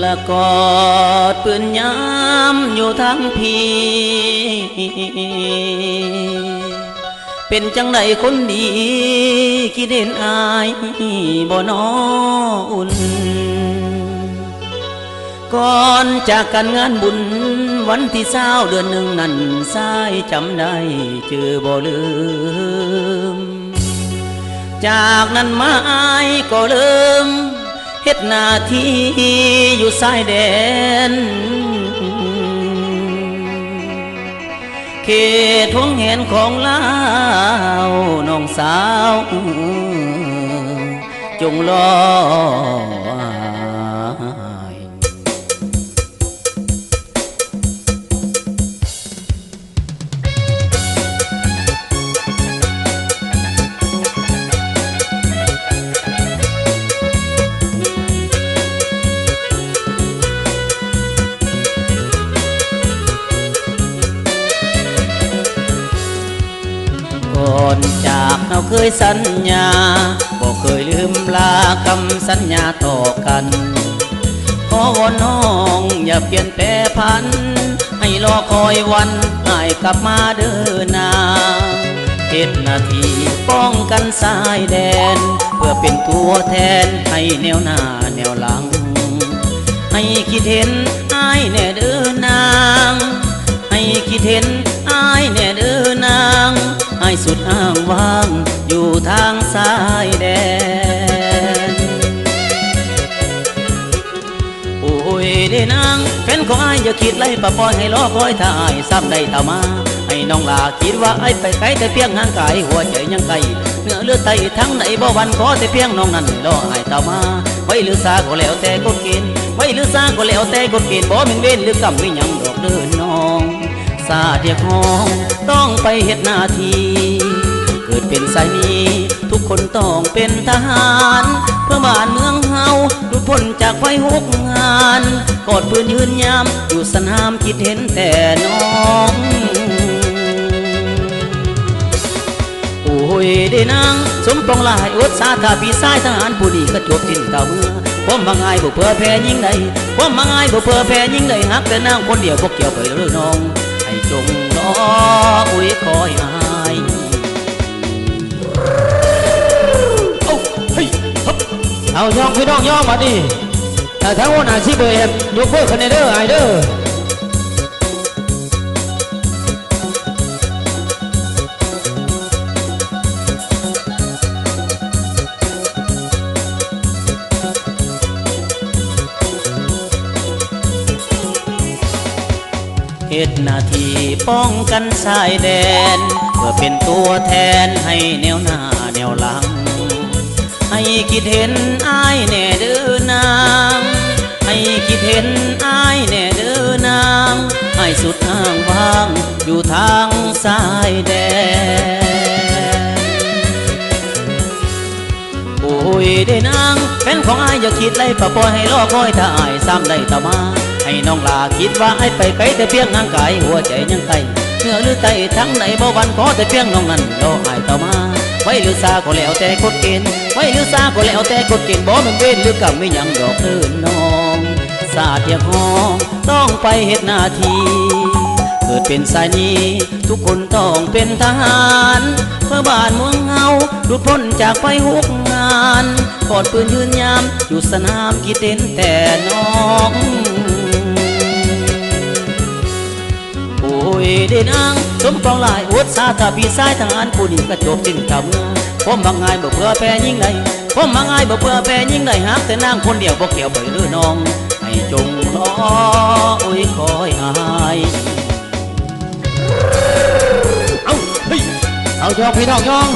ละกอดปืนย้ำอยู่ทั้งพี่เป็นจังไดคนดีคิดเห็นอายบ่น้ออุ่นก่อนจากกันงานบุญวันที่20 เดือนหนึ่งนั้นสายจำได้เจอบ่ลืมจากนั้นมาอายก็เริ่มเฮ็ดหน้าที่อยู่ชายแดนเขตท้องแหนของลาวน้องสาวจงรอก่อนจากเราเคยสัญญาบ่เคยลืมลาคำสัญญาต่อกันขอวอนน้องอย่าเปลี่ยนแปรพันให้รอคอยวันให้กลับมาเดินนาเฮ็ดหน้าที่ป้องกันสายแดนเพื่อเป็นตัวแทนให้แนวหน้าแนวหลังให้คิดเห็นอายแน่เดินนางให้คิดเห็นอายแน่เดินนางให้สุดอ้างว้างอยู่ทางสายแดนโอ้ยเด้นางแฟนของอายอย่าคิดไล่ปะปล่อยให้รอคอยถ้าอายซ้ำได้ต่อมาให้น้องลาคิดว่าอายไปไกลแต่เพียงห่างกายหัวใจยังไกลเนื้อเลือดไตทั้งในบ่วันขอแต่เพียงน้องนั้นรออายต่อมาไว้หรือซาก็แล้วแต่กฎเกณฑ์ไว้หรือซาก็แล้วแต่กฎเกณฑ์บ่แม่นเว้นหรือกรรมวิญญังดอกเดินน้องสาเดียกห้องต้องไปเฮ็ดหน้าที่เกิดเป็นสายนี้ทุกคนต้องเป็นทหารเพื่อบ้านเมืองเฮาหลุดพ้นจากไฟหกงานกอดปืนยืนยามอยู่สนามคิดเห็นแต่น้องโอ้ยได้นางสมปองลายอดสาถ้าพี่สายทหารผู้ดีก็จบสิ้นเก่าเมื่อผมมาง่ายบ่เพื่อแพ้ยิ่งใดผมมาง่ายบ่เพื่อแพ้ยิ่งใดฮักแต่นางคนเดียวพวกเกี่ยวไปเลยน้องให้จงรออุ้ยคอยอายเอาย่องพี่น้องย่องมาดิแต่ทั้งวันอาชีพเบย์ยกเพื่อคะแนนเด้อไอเด้อเฮ็ดหน้าที่ป้องกันชายแดนเพื่อเป็นตัวแทนให้แนวหน้าแนวหลังให้คิดเห็นอายแน่เด้อนางให้คิดเห็นอายแน่เด้อนางให้สุดทางว่างอยู่ทางสายแดนโอ้ยได้นางแฟนของอายอย่าคิดไล่ปะปล่อยให้รอคอยถ้าอายซ้ำได้ต่อมาให้น้องลาคิดว่าไอ้ไปไกลแต่เพียงห่างกายหัวใจยังไกลเนื้อหรือไตทั้งในบ่วันขอแต่เพียงน้องนั้นรออายต่อมาไว้หรือซาก็แล้วแต่กฎเกณฑ์ไว้หรือซาก็แล้วแต่กฎเกณฑ์บ่แม่นเว้นหรือกรรมไม่ยังดอกเดินน้องสาเทียบห้องต้องไปเฮ็ดหน้าที่เกิดเป็นสายนี้ทุกคนต้องเป็นทหารเพื่อบ้านเมืองเฮาหลุดพ้นจากไฟหกงานกอดปืนยืนยามอยู่สนามคิดเห็นแต่น้องโอ้ยเด่นางสมปองลายอดสาถ้าพี่สายทหารผู้นี้ก็จบสิ้นข่าวเมื่อผมบางง่ายบ่เพื่อแพ้ยิ่งใดผมบางง่ายบ่เพื่อแพ้ยิ่งใดฮักแต่นางคนเดียวบ่เกี่ยวไปหรือน้องให้จงรอโอ้ยคอยอายเอาเฮ้ยเอาย่องพี่น้องย่อง